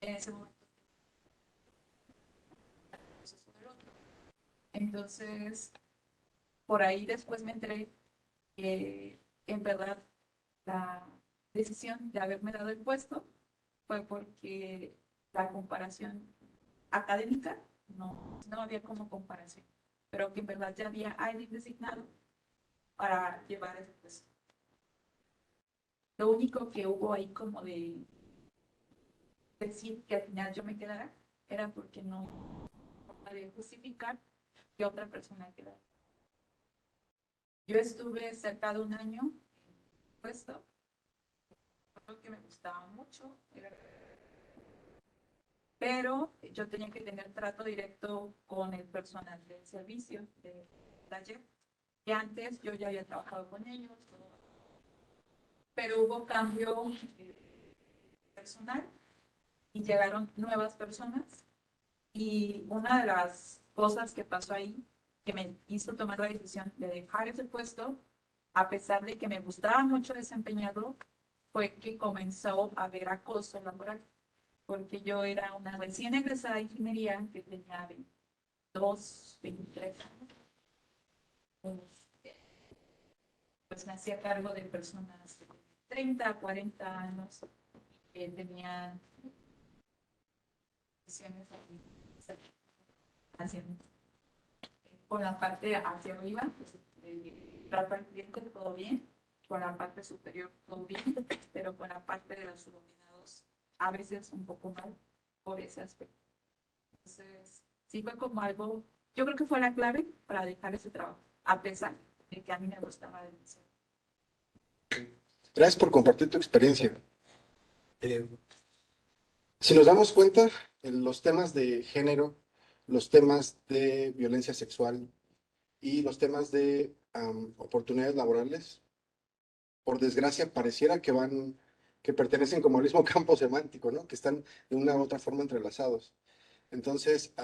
en ese momento. Entonces, por ahí después me enteré que en verdad la decisión de haberme dado el puesto fue porque la comparación académica no había como comparación, pero que en verdad ya había alguien designado para llevar ese puesto. Lo único que hubo ahí como de decir que al final yo me quedara era porque no podía justificar que otra persona quedara. Yo estuve cerca de un año en el puesto, creo que me gustaba mucho, pero yo tenía que tener trato directo con el personal del servicio del taller, que antes yo ya había trabajado con ellos, pero hubo cambio personal y llegaron nuevas personas, y una de las cosas que pasó ahí que me hizo tomar la decisión de dejar ese puesto, a pesar de que me gustaba mucho desempeñarlo, fue que comenzó a haber acoso laboral. porque yo era una recién egresada de ingeniería que tenía 22, 23 años. Pues me hacía cargo de personas de 30, 40 años que tenían decisiones con la parte hacia arriba, pues, trato al cliente todo bien, con la parte superior todo bien, pero con la parte de los subordinados a veces un poco mal por ese aspecto. Entonces, sí fue como algo, yo creo que fue la clave para dejar ese trabajo, a pesar de que a mí me gustaba demasiado. Gracias por compartir tu experiencia. Eh, si nos damos cuenta, los temas de género, los temas de violencia sexual y los temas de oportunidades laborales, por desgracia, pareciera que pertenecen como al mismo campo semántico, ¿no? Que están de una u otra forma entrelazados. Entonces,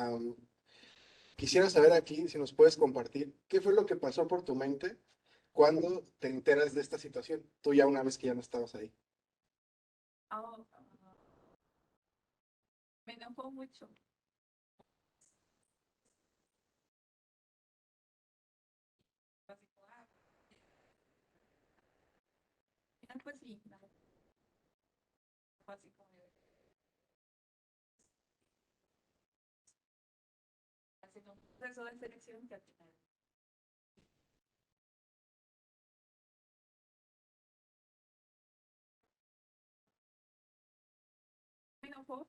quisiera saber aquí si nos puedes compartir qué fue lo que pasó por tu mente cuando te enteras de esta situación, tú ya una vez que ya no estabas ahí. Oh, me enojó mucho. Así como, pues sí, no, así como haciendo un proceso de selección que al final me enojó.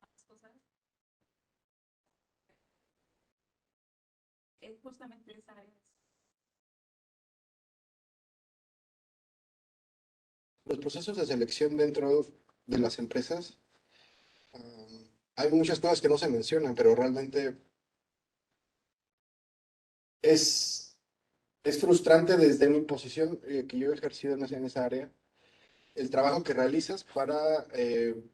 Más cosas. Es justamente esa área. Los procesos de selección dentro de las empresas, hay muchas cosas que no se mencionan, pero realmente es, es frustrante desde mi posición que yo he ejercido en esa área, el trabajo que realizas para,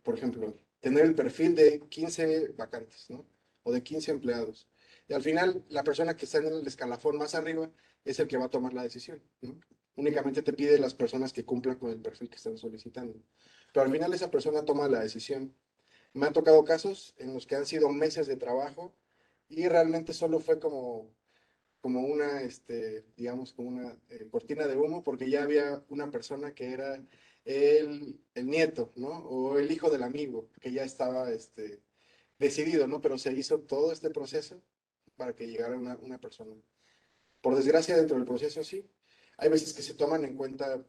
por ejemplo, tener el perfil de 15 vacantes, ¿no? O de 15 empleados. Y al final, la persona que está en el escalafón más arriba es el que va a tomar la decisión, ¿no? Únicamente te pide las personas que cumplan con el perfil que están solicitando. Pero al final esa persona toma la decisión. Me han tocado casos en los que han sido meses de trabajo y realmente solo fue como una, digamos, como una cortina de humo, porque ya había una persona que era el nieto, ¿no? O el hijo del amigo, que ya estaba decidido, ¿no? Pero se hizo todo este proceso para que llegara una persona. Por desgracia, dentro del proceso sí, hay veces que se toman en cuenta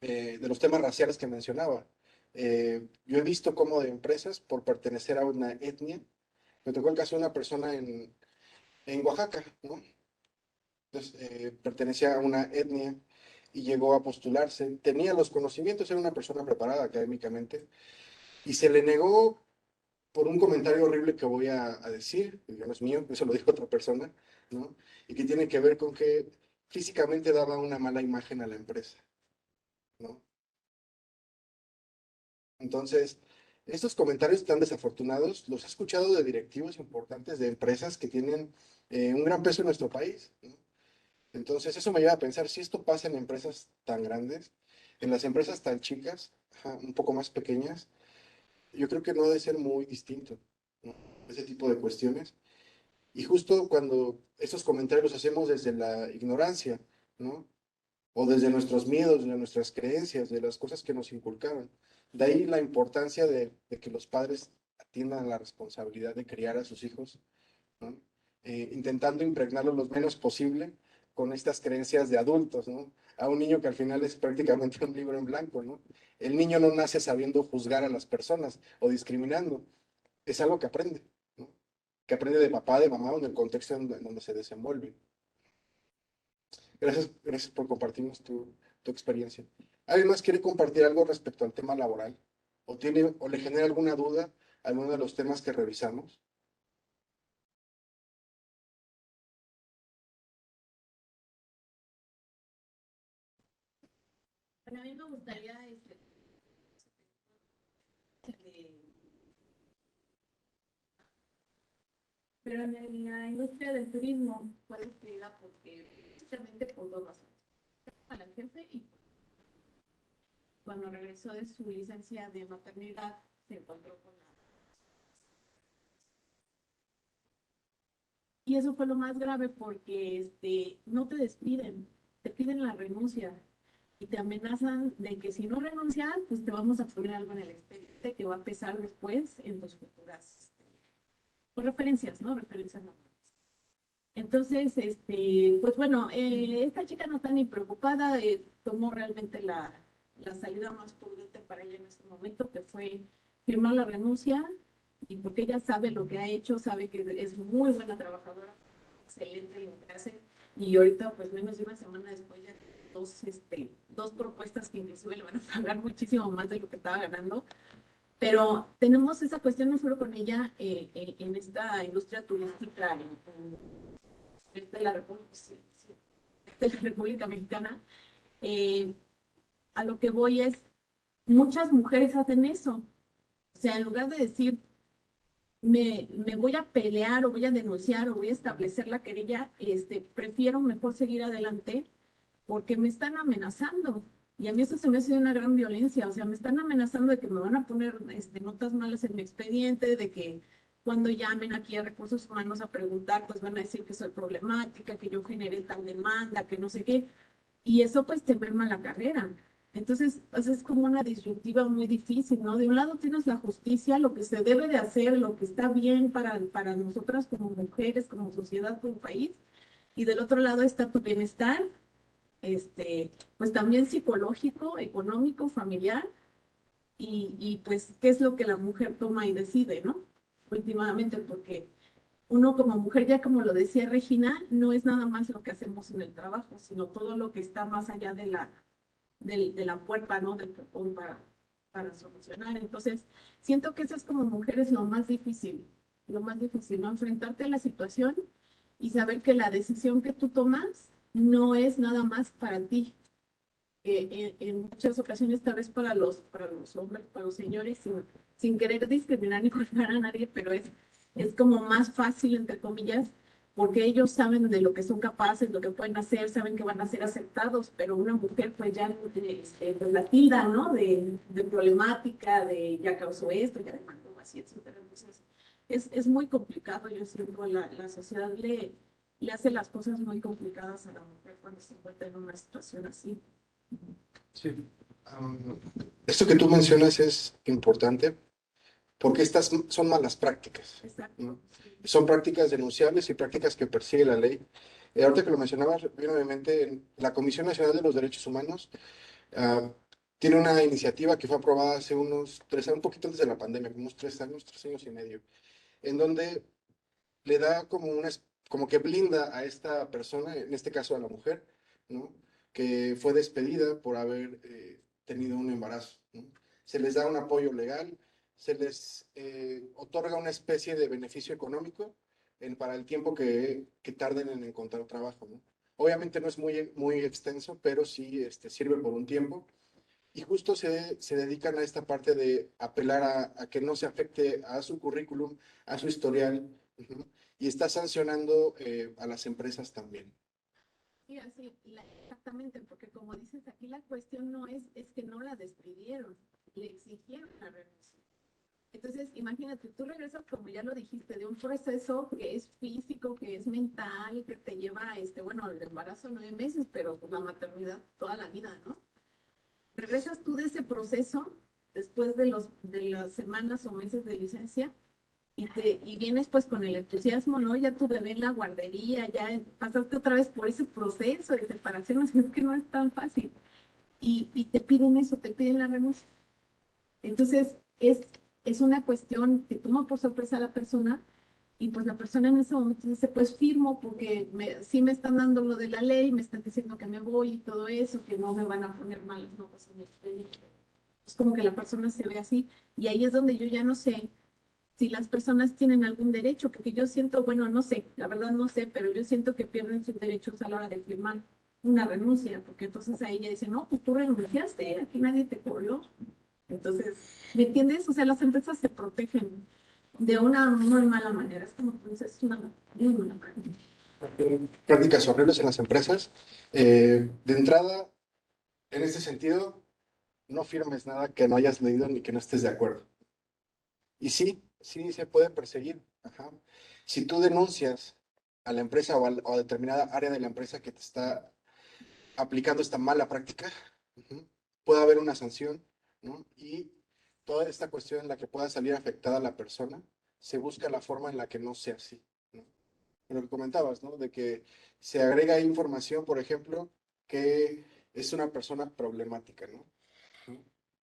de los temas raciales que mencionaba. Yo he visto cómo de empresas, por pertenecer a una etnia, me tocó el caso de una persona en Oaxaca, ¿no? Entonces, pertenecía a una etnia y llegó a postularse. Tenía los conocimientos, era una persona preparada académicamente y se le negó por un comentario horrible que voy a decir, que no es mío, eso lo dijo otra persona, ¿no? Y que tiene que ver con que físicamente daba una mala imagen a la empresa, ¿no? Entonces, estos comentarios tan desafortunados los he escuchado de directivos importantes de empresas que tienen un gran peso en nuestro país, ¿no? Entonces, eso me lleva a pensar, si esto pasa en empresas tan grandes, en las empresas tan chicas, un poco más pequeñas, yo creo que no debe ser muy distinto, ¿no? Ese tipo de cuestiones. Y justo cuando estos comentarios los hacemos desde la ignorancia, ¿no? O desde nuestros miedos, de nuestras creencias, de las cosas que nos inculcaron. De ahí la importancia de que los padres atiendan la responsabilidad de criar a sus hijos, ¿no? Intentando impregnarlo lo menos posible con estas creencias de adultos, ¿no? A un niño que al final es prácticamente un libro en blanco, ¿no? El niño no nace sabiendo juzgar a las personas o discriminando, es algo que aprende, ¿no? Que aprende de papá, de mamá o en el contexto en donde se desenvuelve. Gracias por compartirnos tu experiencia. ¿Alguien más quiere compartir algo respecto al tema laboral? ¿O le genera alguna duda a alguno de los temas que revisamos? Bueno, a mí me gustaría pero en la industria del turismo fue despedida porque justamente por dos razones. A la jefe y cuando regresó de su licencia de maternidad, se encontró con la... Y eso fue lo más grave porque no te despiden, te piden la renuncia y te amenazan de que si no renuncias, pues te vamos a poner algo en el expediente que va a pesar después en tus futuras pues, referencias, ¿no? Referencias laborales. Entonces, pues bueno, esta chica no está ni preocupada, tomó realmente la salida más prudente para ella en ese momento, que fue firmar la renuncia, y porque ella sabe lo que ha hecho, sabe que es muy buena trabajadora, excelente en lo que hace, y ahorita, pues menos de una semana después, ya tiene dos propuestas que inclusive le van a pagar muchísimo más de lo que estaba ganando. Pero tenemos esa cuestión no solo con ella en esta industria turística de la República Mexicana. A lo que voy es, muchas mujeres hacen eso. O sea, en lugar de decir, me voy a pelear o voy a denunciar o voy a establecer la querella, prefiero mejor seguir adelante porque me están amenazando. Y a mí eso se me hace una gran violencia. O sea, me están amenazando de que me van a poner notas malas en mi expediente, de que cuando llamen aquí a Recursos Humanos a preguntar, pues van a decir que soy problemática, que yo generé tal demanda, que no sé qué. Y eso pues te merma la carrera. Entonces, pues, es como una disyuntiva muy difícil, ¿no? De un lado tienes la justicia, lo que se debe de hacer, lo que está bien para nosotras como mujeres, como sociedad, como país, y del otro lado está tu bienestar, pues también psicológico, económico, familiar, y pues qué es lo que la mujer toma y decide, ¿no? Últimamente, porque uno como mujer, ya como lo decía Regina, no es nada más lo que hacemos en el trabajo, sino todo lo que está más allá de la puerta, ¿no? Del portón para solucionar. Entonces, siento que eso es como mujeres lo más difícil, ¿no? Enfrentarte a la situación y saber que la decisión que tú tomas no es nada más para ti. En muchas ocasiones tal vez para los hombres, para los señores, sin querer discriminar ni culpar a nadie, pero es como más fácil, entre comillas, porque ellos saben de lo que son capaces, lo que pueden hacer, saben que van a ser aceptados, pero una mujer pues ya pues la tilda, ¿no? De problemática, de ya causó esto, ya demandó así, etcétera. Entonces, es muy complicado, yo siento, la sociedad le hace las cosas muy complicadas a la mujer cuando se encuentra en una situación así. Sí. Esto que tú mencionas es importante porque estas son malas prácticas, ¿no? Son prácticas denunciables y prácticas que persigue la ley. Ahorita que lo mencionabas, viene a mi mente, la Comisión Nacional de los Derechos Humanos tiene una iniciativa que fue aprobada hace unos 3 años, un poquito antes de la pandemia, como unos 3 años y medio, en donde le da como que blinda a esta persona, en este caso a la mujer, ¿no? Que fue despedida por haber tenido un embarazo, ¿no? Se les da un apoyo legal, se les otorga una especie de beneficio económico para el tiempo que tarden en encontrar trabajo, ¿no? Obviamente no es muy extenso, pero sí sirve por un tiempo. Y justo se dedican a esta parte de apelar a que no se afecte a su currículum, a su historial, y está sancionando a las empresas también. Sí, así, exactamente, porque como dices aquí, la cuestión no es que no la despidieron, le exigieron la renuncia. Entonces, imagínate, tú regresas, como ya lo dijiste, de un proceso que es físico, que es mental, que te lleva, bueno, el embarazo 9 meses, pero la maternidad toda la vida, ¿no? Regresas tú de ese proceso después de las semanas o meses de licencia y vienes pues con el entusiasmo, ¿no? Ya tu bebé en la guardería, ya pasaste otra vez por ese proceso de separación, es que no es tan fácil. Y te piden eso, te piden la renuncia. Entonces, es una cuestión que toma por sorpresa a la persona y pues la persona en ese momento dice, pues firmo porque sí me están dando lo de la ley, me están diciendo que me voy y todo eso, que no me van a poner malas notas en mi expediente. Es como que la persona se ve así y ahí es donde yo ya no sé si las personas tienen algún derecho, porque yo siento, bueno, no sé, la verdad no sé, pero yo siento que pierden sus derechos a la hora de firmar una renuncia, porque entonces a ella dice, no, pues tú renunciaste, aquí nadie te corrió. Entonces, ¿me entiendes? O sea, las empresas se protegen de una muy mala manera, es como que es una muy mala práctica. Prácticas horribles en las empresas. De entrada, en este sentido, no firmes nada que no hayas leído ni que no estés de acuerdo. Y sí, sí se puede perseguir. Ajá. Si tú denuncias a la empresa o a determinada área de la empresa que te está aplicando esta mala práctica, puede haber una sanción, ¿no? Y toda esta cuestión en la que pueda salir afectada la persona, se busca la forma en la que no sea así, ¿no? Lo que comentabas, ¿no? De que se agrega información, por ejemplo, que es una persona problemática, ¿no?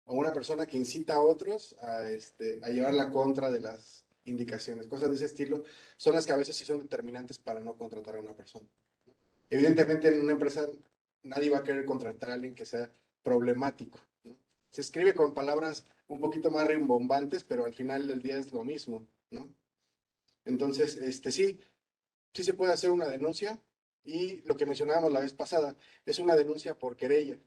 O una persona que incita a otros a llevar la contra de las indicaciones. Cosas de ese estilo son las que a veces sí son determinantes para no contratar a una persona. Evidentemente, en una empresa nadie va a querer contratar a alguien que sea problemático, ¿no? Se escribe con palabras un poquito más rimbombantes, pero al final del día es lo mismo, ¿no? Entonces, sí, sí se puede hacer una denuncia y lo que mencionábamos la vez pasada, es una denuncia por querella,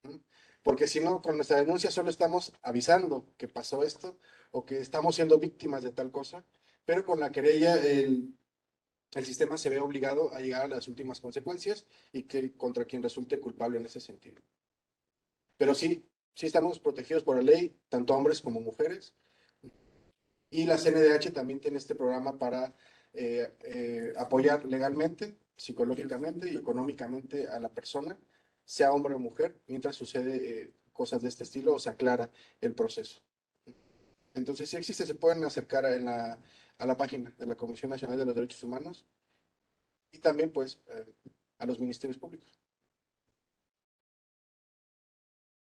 ¿no? Porque si no, con nuestra denuncia solo estamos avisando que pasó esto o que estamos siendo víctimas de tal cosa, pero con la querella el sistema se ve obligado a llegar a las últimas consecuencias y que contra quien resulte culpable en ese sentido. Pero sí, sí estamos protegidos por la ley, tanto hombres como mujeres. Y la CNDH también tiene este programa para apoyar legalmente, psicológicamente y económicamente a la persona, sea hombre o mujer, mientras sucede cosas de este estilo o se aclara el proceso. Entonces, si existe, se pueden acercar a la página de la Comisión Nacional de los Derechos Humanos y también, pues, a los ministerios públicos.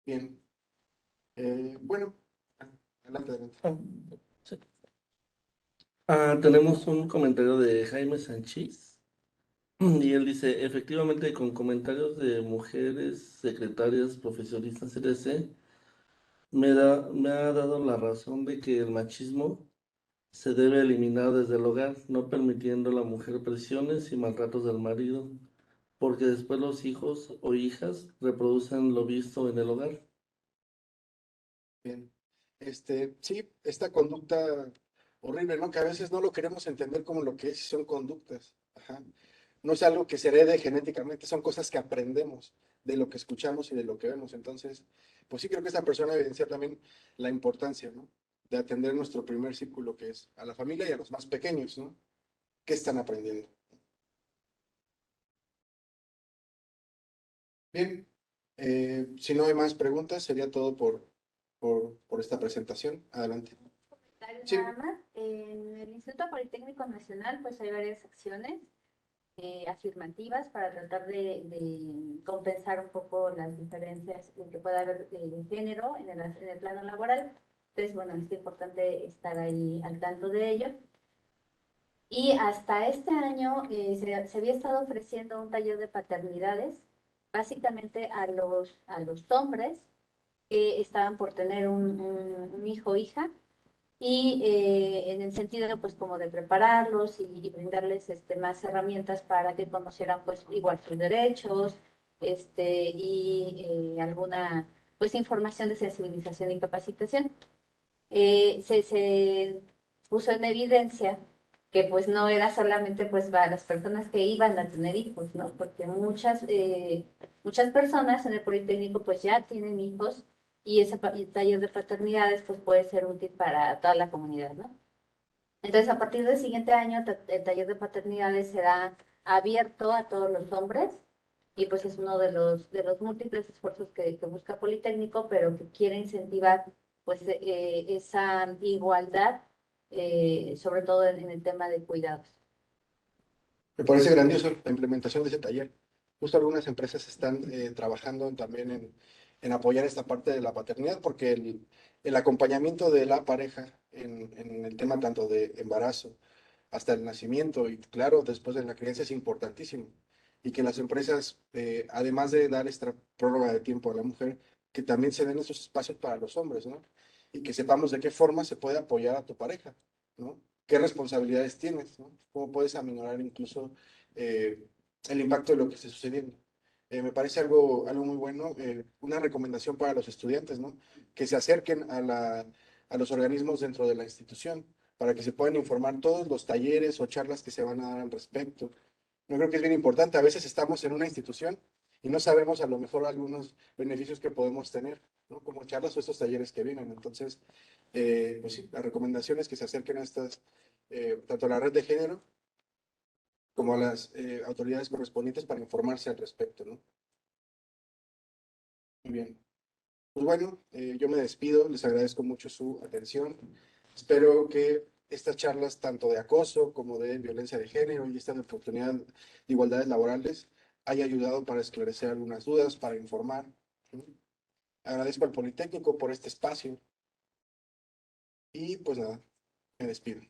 Bien. Bueno, adelante, adelante. Sí. Tenemos un comentario de Jaime Sánchez y él dice, efectivamente con comentarios de mujeres, secretarias, profesionistas, etc., me ha dado la razón de que el machismo se debe eliminar desde el hogar, no permitiendo a la mujer presiones y maltratos del marido, porque después los hijos o hijas reproducen lo visto en el hogar. Bien. Sí, esta conducta horrible, ¿no? Que a veces no lo queremos entender como lo que es, son conductas. Ajá. No es algo que se herede genéticamente, son cosas que aprendemos de lo que escuchamos y de lo que vemos. Entonces, pues sí creo que esta persona evidencia también la importancia, ¿no? De atender nuestro primer círculo, que es a la familia y a los más pequeños, ¿no? ¿Qué están aprendiendo? Bien, si no hay más preguntas, sería todo por esta presentación. Adelante. Sí, Nada más, en el Instituto Politécnico Nacional pues hay varias acciones afirmativas para tratar de compensar un poco las diferencias que pueda haber de género en el plano laboral. Entonces, bueno, es importante estar ahí al tanto de ello. Y hasta este año se había estado ofreciendo un taller de paternidades, básicamente a los hombres que estaban por tener un hijo o hija y en el sentido pues como de prepararlos y brindarles más herramientas para que conocieran pues igual sus derechos y alguna pues información de sensibilización y capacitación. Se puso en evidencia que pues no era solamente pues para las personas que iban a tener hijos, ¿no? Porque muchas personas en el Politécnico pues ya tienen hijos y ese taller de paternidades pues puede ser útil para toda la comunidad, ¿no? Entonces, a partir del siguiente año, el taller de paternidades será abierto a todos los hombres y pues es uno de los múltiples esfuerzos que busca Politécnico, pero que quiere incentivar pues esa igualdad, sobre todo en el tema de cuidados. me parece grandioso la implementación de ese taller. Justo algunas empresas están trabajando también en apoyar esta parte de la paternidad, porque el acompañamiento de la pareja en el tema tanto de embarazo hasta el nacimiento y claro, después de la crianza es importantísimo. Y que las empresas, además de dar esta prórroga de tiempo a la mujer, que también se den esos espacios para los hombres, ¿no? Y que sepamos de qué forma se puede apoyar a tu pareja, ¿no? ¿Qué responsabilidades tienes, ¿no? ¿Cómo puedes aminorar incluso eh, el impacto de lo que esté sucediendo? Me parece algo muy bueno, una recomendación para los estudiantes, ¿no? Que se acerquen a los organismos dentro de la institución para que se puedan informar todos los talleres o charlas que se van a dar al respecto. Yo creo que es bien importante. A veces estamos en una institución y no sabemos a lo mejor algunos beneficios que podemos tener, ¿no? Como charlas o estos talleres que vienen. Entonces, pues sí, la recomendación es que se acerquen a estas, tanto a la red de género como a las autoridades correspondientes para informarse al respecto, ¿no? Muy bien. Pues bueno, yo me despido, les agradezco mucho su atención. Espero que estas charlas, tanto de acoso como de violencia de género y esta de oportunidad de igualdades laborales, haya ayudado para esclarecer algunas dudas, para informar, ¿sí? Agradezco al Politécnico por este espacio y pues nada, me despido.